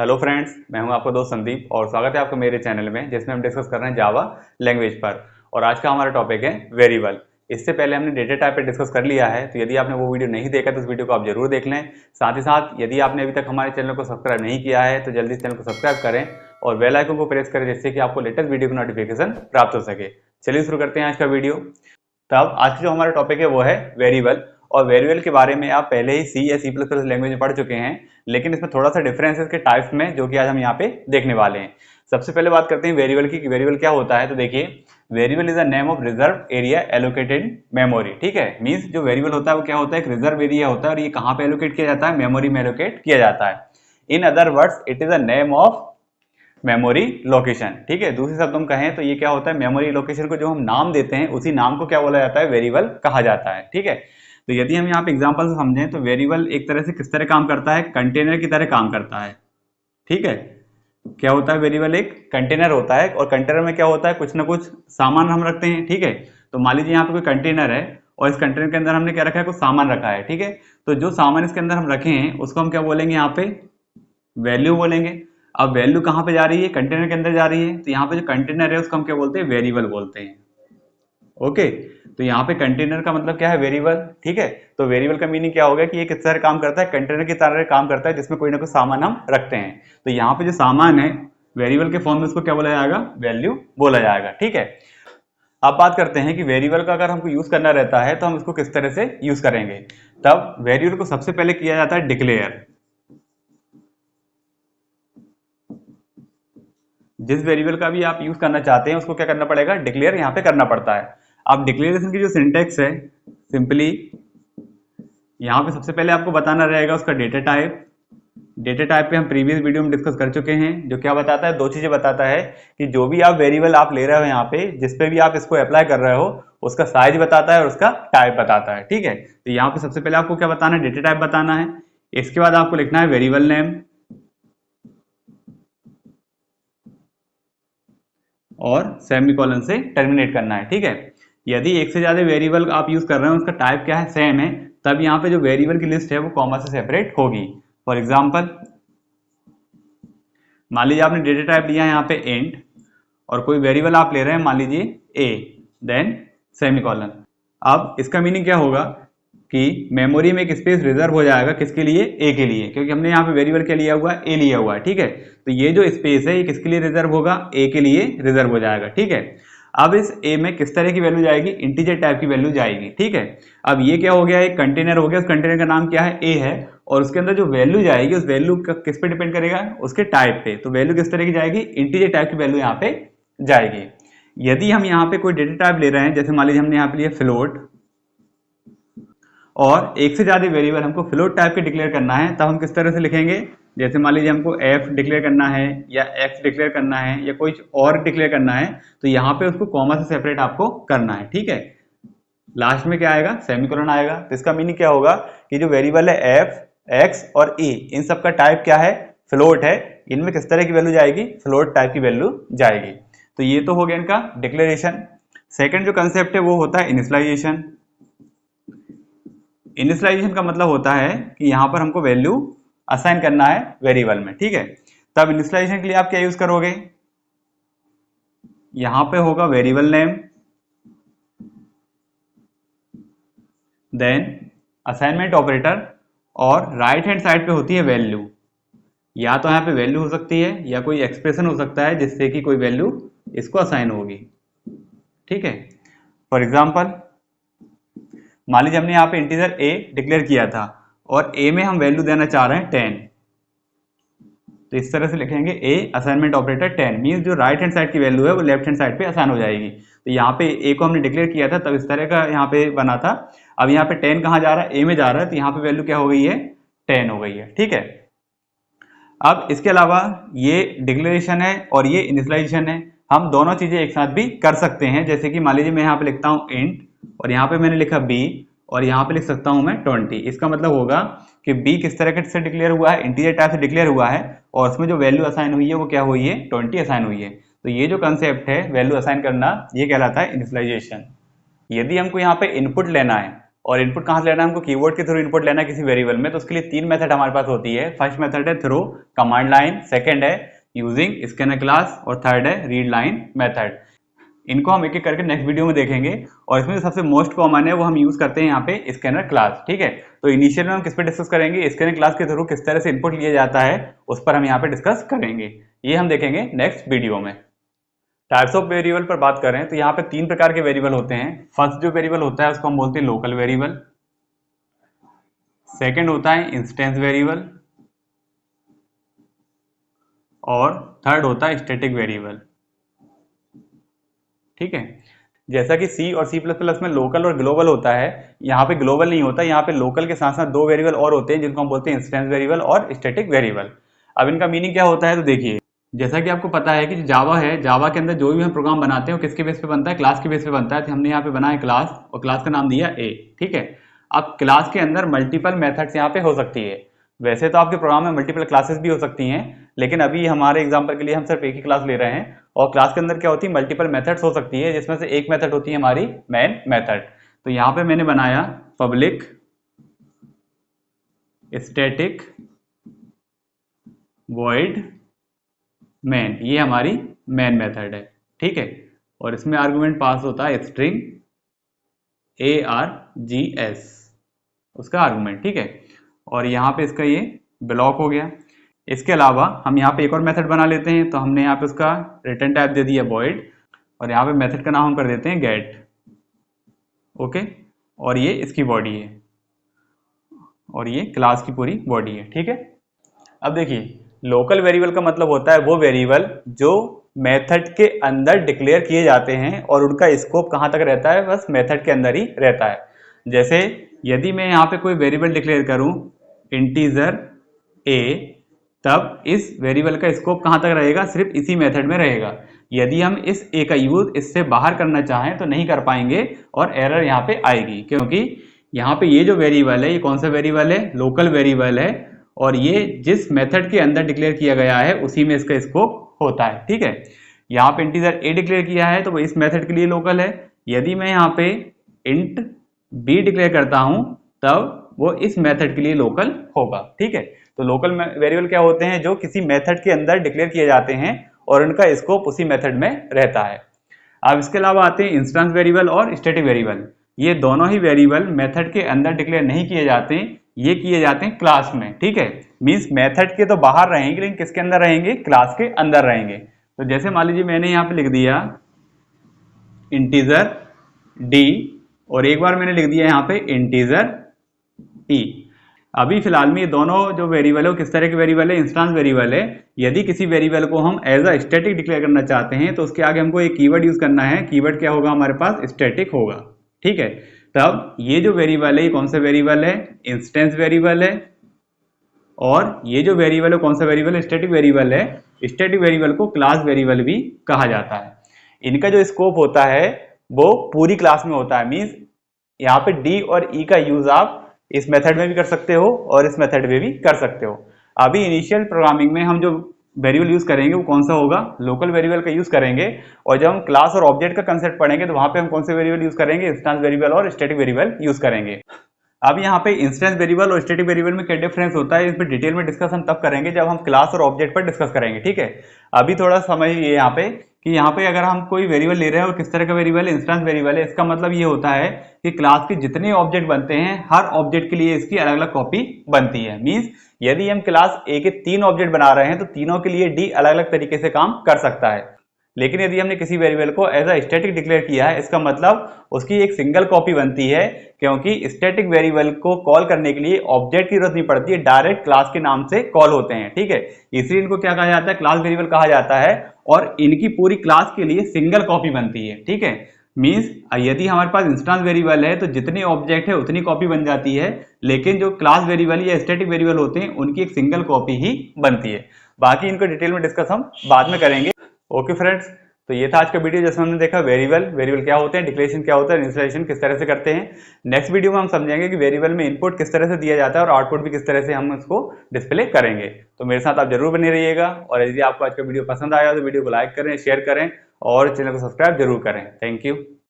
Hello friends, मैं हूं आपका दोस्त संदीप और स्वागत है आपका मेरे चैनल में जिसमें हम डिस्कस कर रहे हैं जावा लैंग्वेज पर। और आज का हमारा टॉपिक है वेरिएबल। इससे पहले हमने डेटा टाइप पे डिस्कस कर लिया है, तो यदि आपने वो वीडियो नहीं देखा तो उस वीडियो को आप जरूर देख लें। साथ ही साथ यदि आपने अभी तक हमारे चैनल को सब्सक्राइब नहीं किया है तो जल्दी चैनल को सब्सक्राइब करें और बेल आइकन को प्रेस करें जिससे कि आपको लेटेस्ट वीडियो की नोटिफिकेशन प्राप्त हो सके। चलिए शुरू करते हैं आज का वीडियो। तब आज का जो हमारा टॉपिक है वो है वेरिएबल। और वेरिएबल के बारे में आप पहले ही सी या सी प्लस प्लस लैंग्वेज में पढ़ चुके हैं, लेकिन इसमें थोड़ा सा डिफरेंस है इसके टाइप्स में, जो कि आज हम यहाँ पे देखने वाले हैं। सबसे पहले बात करते हैं वेरिएबल की, वेरिएबल क्या होता है। तो देखिए, variable is a name of reserve area allocated memory. ठीक है, मींस जो वेरिएबल होता है वो क्या होता है, एक रिजर्व एरिया होता है और ये कहाँ पे एलोकेट किया जाता है, मेमोरी में एलोकेट किया जाता है। In other words it is a name of memory location. ठीक है, दूसरे शब्दों में कहें तो ये क्या होता है, मेमोरी लोकेशन को जो हम नाम देते हैं उसी नाम को क्या बोला जाता है, वेरिएबल कहा जाता है। ठीक है, तो यदि हम यहाँ पे एग्जांपल से समझें तो वेरिएबल एक तरह से किस तरह काम करता है, कंटेनर की तरह काम करता है। ठीक है, क्या होता है, वेरिएबल एक कंटेनर होता है और कंटेनर में क्या होता है, कुछ ना कुछ सामान हम रखते हैं। ठीक है, तो मान लीजिए यहाँ पे कोई कंटेनर है और इस कंटेनर के अंदर हमने क्या रखा है, कुछ सामान रखा है। ठीक है, तो जो सामान इसके अंदर हम रखे हैं उसको हम क्या बोलेंगे, यहाँ पे वैल्यू बोलेंगे। अब वैल्यू कहाँ पे जा रही है, कंटेनर के अंदर जा रही है, तो यहाँ पे जो कंटेनर है उसको हम क्या बोलते हैं, वेरिएबल बोलते हैं। ओके, तो यहाँ पे कंटेनर का मतलब क्या है, वेरिएबल। ठीक है, तो वेरिएबल का मीनिंग क्या होगा कि ये किस तरह काम करता है, कंटेनर की तरह काम करता है जिसमें कोई ना कोई सामान हम रखते हैं। तो यहाँ पे जो सामान है वेरिएबल के फॉर्म में उसको क्या बोला जाएगा, वैल्यू बोला जाएगा। ठीक है, अब बात करते हैं कि वेरिएबल का अगर हमको यूज करना रहता है तो हम इसको किस तरह से यूज करेंगे। तब वेरिएबल को सबसे पहले किया जाता है डिक्लेयर। जिस वेरिएबल का भी आप यूज करना चाहते हैं उसको क्या करना पड़ेगा, डिक्लेयर यहाँ पे करना पड़ता है। अब डिक्लेरेशन की जो सिंटेक्स है, सिंपली यहाँ पे सबसे पहले आपको बताना रहेगा उसका डेटा टाइप। डेटा टाइप पे हम प्रीवियस वीडियो में डिस्कस कर चुके हैं, जो क्या बताता है, दो चीजें बताता है कि जो भी आप वेरिएबल आप ले रहे हो यहाँ पे, जिस पे भी आप इसको अप्लाई कर रहे हो उसका साइज बताता है और उसका टाइप बताता है। ठीक है, तो यहाँ पे सबसे पहले आपको क्या बताना है, डेटा टाइप बताना है। इसके बाद आपको लिखना है वेरिएबल नेम और सेमीकोलन से टर्मिनेट करना है। ठीक है, यदि एक से ज्यादा वेरिएबल आप यूज कर रहे हैं उसका टाइप क्या है, सेम है, तब यहाँ पे जो वेरिएबल की लिस्ट है वो कॉमा से सेपरेट होगी। फॉर एग्जांपल, मान लीजिए आपने डेटा टाइप लिया है यहाँ पे इंट और कोई वेरिएबल आप ले रहे हैं, मान लीजिए ए, देन सेमीकोलन। अब इसका मीनिंग क्या होगा कि मेमोरी में एक स्पेस रिजर्व हो जाएगा, किसके लिए, ए के लिए, क्योंकि हमने यहाँ पे वेरिएबल क्या लिया हुआ है, ए लिया हुआ है। ठीक है, तो ये जो स्पेस है ये किसके लिए रिजर्व होगा, ए के लिए रिजर्व हो जाएगा। ठीक है, अब इस ए में किस तरह की वैल्यू जाएगी, इंटीजर टाइप की वैल्यू जाएगी। ठीक है, अब ये क्या हो गया, एक कंटेनर हो गया, उस कंटेनर का नाम क्या है, ए है, और उसके अंदर जो वैल्यू जाएगी उस वैल्यू का किस पे डिपेंड करेगा, उसके टाइप पे। तो वैल्यू किस तरह की जाएगी, इंटीजर टाइप की वैल्यू यहाँ पे जाएगी। यदि हम यहाँ पे कोई डेटा टाइप ले रहे हैं, जैसे मान लीजिए हमने यहाँ पे लिया फ्लोट और एक से ज्यादा वेरिएबल हमको फ्लोट टाइप के डिक्लेयर करना है, तब हम किस तरह से लिखेंगे, जैसे मान लीजिए हमको एफ डिक्लेयर करना है या एक्स डिक्लेयर करना है या कोई और डिक्लेयर करना है, तो यहाँ पे उसको कॉमा से सेपरेट आपको करना है। ठीक है, लास्ट में क्या आएगा, सेमीकोलन आएगा। तो इसका मीनिंग क्या होगा कि जो वेरिएबल है एफ, एक्स और ई, इन सब का टाइप क्या है, फ्लोट है, इनमें किस तरह की वैल्यू जाएगी, फ्लोट टाइप की वैल्यू जाएगी। तो ये तो हो गया इनका डिक्लेरेशन। सेकंड जो कंसेप्ट है वो होता है इनिशियलाइजेशन। इनिशियलाइजेशन का मतलब होता है कि यहां पर हमको वैल्यू असाइन करना है वेरिएबल में। ठीक है, तब इनिशियलाइजेशन के लिए आप क्या यूज करोगे, यहां पे होगा variable name, then assignment operator, और राइट हैंड साइड पे होती है वैल्यू। या तो यहाँ पे वैल्यू हो सकती है या कोई एक्सप्रेशन हो सकता है जिससे कि कोई वैल्यू इसको असाइन होगी। ठीक है, फॉर एग्जाम्पल मान लीजिए हमने यहाँ पे इंटीजर ए डिक्लेयर किया था और ए में हम वैल्यू देना चाह रहे हैं 10, तो इस तरह से लिखेंगे ए असाइनमेंट ऑपरेटर 10, मींस जो राइट हैंड साइड की वैल्यू है वो लेफ्ट हैंड साइड पे असाइन हो जाएगी। तो यहाँ पे ए को हमने डिक्लेयर किया था तब इस तरह का यहाँ पे बना था। अब यहाँ पे 10 कहाँ जा रहा है, ए में जा रहा है, तो यहाँ पे वैल्यू क्या हो गई है, 10 हो गई है। ठीक है, अब इसके अलावा ये डिक्लेरेशन है और ये इनिशियलाइजेशन है, हम दोनों चीजें एक साथ भी कर सकते हैं। जैसे कि मान लीजिए मैं यहाँ पे लिखता हूँ इंट और यहाँ पे मैंने लिखा बी और यहाँ पे लिख सकता हूँ मैं 20। इसका मतलब होगा कि बी किस तरह से डिक्लेयर हुआ है, इंटीजर टाइप से डिक्लेयर हुआ है और उसमें जो वैल्यू असाइन हुई है वो क्या हुई है, 20 असाइन हुई है। तो ये जो कंसेप्ट है वैल्यू असाइन करना, ये कहलाता है इनिशियलाइजेशन। यदि हमको यहाँ पे इनपुट लेना है, और इनपुट कहाँ से लेना है हमको, कीवर्ड के थ्रू इनपुट लेना है किसी वेरिएबल में। तो उसके लिए 3 मेथड हमारे पास होती है। फर्स्ट मेथड है थ्रू कमांड लाइन, सेकंड है यूजिंग स्कैनर क्लास और थर्ड है रीड लाइन मेथड। इनको हम एक एक करके नेक्स्ट वीडियो में देखेंगे। और इसमें जो सबसे मोस्ट कॉमन है वो हम यूज करते हैं यहाँ पे स्कैनर क्लास। ठीक है, तो इनिशियल में हम किस पे डिस्कस करेंगे, स्कैनर क्लास के थ्रू किस तरह से इनपुट लिया जाता है उस पर हम यहाँ पे डिस्कस करेंगे। ये हम देखेंगे नेक्स्ट वीडियो में। टाइप्स ऑफ वेरिएबल पर बात करें तो यहाँ पे 3 प्रकार के वेरिएबल होते हैं। फर्स्ट जो वेरिएबल होता है उसको हम बोलते हैं लोकल वेरिएबल, सेकंड होता है इंस्टेंस वेरिएबल और थर्ड होता है स्टैटिक वेरिएबल। ठीक है, जैसा कि सी और सी प्लस प्लस में लोकल और ग्लोबल होता है, यहाँ पे ग्लोबल नहीं होता। यहाँ पे लोकल के साथ साथ 2 वेरिएबल और होते हैं जिनको हम बोलते हैं इंस्टेंस वेरिएबल और स्टैटिक वेरिएबल। अब इनका मीनिंग क्या होता है तो देखिए, जैसा कि आपको पता है कि जो जावा है, जावा के अंदर जो भी हम प्रोग्राम बनाते हैं वो किसके बेस पे बनता है, क्लास के बेस पे बनता है। तो हमने यहाँ पे बनाया क्लास और क्लास का नाम दिया ए। ठीक है, अब क्लास के अंदर मल्टीपल मेथड्स यहाँ पे हो सकती है। वैसे तो आपके प्रोग्राम में मल्टीपल क्लासेस भी हो सकती हैं, लेकिन अभी हमारे एग्जाम्पल के लिए हम सिर्फ एक ही क्लास ले रहे हैं। और क्लास के अंदर क्या होती है, मल्टीपल मेथड्स हो सकती है, जिसमें से एक मेथड होती है हमारी मेन मेथड। तो यहाँ पे मैंने बनाया पब्लिक स्टैटिक वॉइड मेन, ये हमारी मेन मेथड है। ठीक है, और इसमें आर्गुमेंट पास होता है स्ट्रिंग ARGS, उसका आर्गुमेंट। ठीक है, और यहाँ पे इसका ये ब्लॉक हो गया। इसके अलावा हम यहाँ पे एक और मेथड बना लेते हैं। तो हमने यहाँ पे उसका रिटर्न टाइप दे दिया void, और यहाँ पे मेथड का नाम हम कर देते हैं get। ओके, और ये इसकी बॉडी है और ये क्लास की पूरी बॉडी है। ठीक है, अब देखिए, लोकल वेरिएबल का मतलब होता है वो वेरिएबल जो मेथड के अंदर डिक्लेयर किए जाते हैं और उनका स्कोप कहाँ तक रहता है, बस मेथड के अंदर ही रहता है। जैसे यदि मैं यहाँ पे कोई वेरिएबल डिक्लेयर करूँ इंटीजर a, तब इस वेरिएबल का स्कोप कहाँ तक रहेगा, सिर्फ इसी मेथड में रहेगा। यदि हम इस a का यूज इससे बाहर करना चाहें तो नहीं कर पाएंगे और एरर यहाँ पे आएगी, क्योंकि यहाँ पे ये जो वेरिएबल है ये कौन सा वेरिएबल है, लोकल वेरिएबल है, और ये जिस मेथड के अंदर डिक्लेयर किया गया है उसी में इसका स्कोप होता है। ठीक है, यहाँ पे इंटीजर a डिक्लेयर किया है तो वो इस मेथड के लिए लोकल है। यदि मैं यहाँ पे इंट b डिक्लेयर करता हूँ तब वो इस मेथड के लिए लोकल होगा। ठीक है, तो लोकल वेरिएबल क्या होते हैं, जो किसी मेथड के अंदर डिक्लेयर किए जाते हैं और उनका स्कोप उसी मेथड में रहता है। अब इसके अलावा आते हैं इंस्टेंस वेरिएबल और स्टैटिक वेरिएबल। ये दोनों ही वेरिएबल मेथड के अंदर डिक्लेयर नहीं किए जाते, ये किए जाते हैं क्लास में। ठीक है, मींस मेथड के तो बाहर रहेंगे लेकिन किसके अंदर रहेंगे, क्लास के अंदर रहेंगे। तो जैसे मान लीजिए मैंने यहाँ पे लिख दिया इंटीजर d और एक बार मैंने लिख दिया यहाँ पे इंटीजर t। अभी फिलहाल में ये दोनों जो वेरिएबल है वो किस तरह के वेरिएबल है, इंस्टेंस वेरिएबल है। यदि किसी वेरिएबल को हम एज अ स्टैटिक डिक्लेयर करना चाहते हैं तो उसके आगे हमको एक कीवर्ड यूज करना है। कीवर्ड क्या होगा हमारे पास, स्टैटिक होगा। ठीक है, तब ये जो वेरिएबल है ये कौन सा वेरिएबल है, इंस्टेंस वेरिएबल है, और ये जो वेरिएबल है कौन सा वेरिएबल है, स्टैटिक वेरिएबल है। स्टैटिक वेरिएबल को क्लास वेरिएबल भी कहा जाता है। इनका जो स्कोप होता है वो पूरी क्लास में होता है। मींस यहाँ पे d और e का यूज आप इस मेथड में भी कर सकते हो और इस मेथड में भी कर सकते हो। अभी इनिशियल प्रोग्रामिंग में हम जो वेरिएबल यूज करेंगे वो कौन सा होगा, लोकल वेरिएबल का यूज करेंगे। और जब हम क्लास और ऑब्जेक्ट का कंसेप्ट पढ़ेंगे तो वहां पे हम कौन से वेरिएबल यूज करेंगे, इंस्टेंस वेरिएबल और स्टैटिक वेरिएबल यूज करेंगे। अब यहाँ पे इंस्टेंस वेरिएबल और स्टैटिक वेरिएबल में क्या डिफरेंस होता है, इस पर डिटेल में डिस्कस हम तब करेंगे जब हम क्लास और ऑब्जेक्ट पर डिस्कस करेंगे। ठीक है, अभी थोड़ा समझिए यहाँ पे कि यहाँ पे अगर हम कोई वेरिएबल ले रहे हैं और किस तरह का वेरिएबल है, इंस्टेंस वेरिएबल है। इसका मतलब ये होता है कि क्लास के जितने ऑब्जेक्ट बनते हैं हर ऑब्जेक्ट के लिए इसकी अलग अलग कॉपी बनती है। मींस यदि हम क्लास ए के 3 ऑब्जेक्ट बना रहे हैं तो तीनों के लिए डी अलग अलग तरीके से काम कर सकता है। लेकिन यदि हमने किसी वेरिएबल को एज अ स्टैटिक डिक्लेयर किया है, इसका मतलब उसकी एक सिंगल कॉपी बनती है, क्योंकि स्टैटिक वेरिएबल को कॉल करने के लिए ऑब्जेक्ट की जरूरत नहीं पड़ती है, डायरेक्ट क्लास के नाम से कॉल होते हैं। ठीक है, इसलिए इनको क्या कहा जाता है, क्लास वेरिएबल कहा जाता है, और इनकी पूरी क्लास के लिए सिंगल कॉपी बनती है। ठीक है, मींस यदि हमारे पास इंस्टेंस वेरिएबल है तो जितने ऑब्जेक्ट है उतनी कॉपी बन जाती है, लेकिन जो क्लास वेरिएबल या स्टैटिक वेरिएबल होते हैं उनकी एक सिंगल कॉपी ही बनती है। बाकी इनको डिटेल में डिस्कस हम बाद में करेंगे। ओके फ्रेंड्स, तो ये था आज का वीडियो जिसमें हमने देखा वेरिएबल क्या होते हैं, डिक्लेरेशन क्या होता है, इनिशियलाइजेशन किस तरह से करते हैं। नेक्स्ट वीडियो में हम समझेंगे कि वेरिएबल में इनपुट किस तरह से दिया जाता है और आउटपुट भी किस तरह से हम उसको डिस्प्ले करेंगे। तो मेरे साथ आप जरूर बने रहिएगा, और यदि आपको आज का वीडियो पसंद आया तो वीडियो को लाइक करें, शेयर करें और चैनल को सब्सक्राइब जरूर करें। Thank you.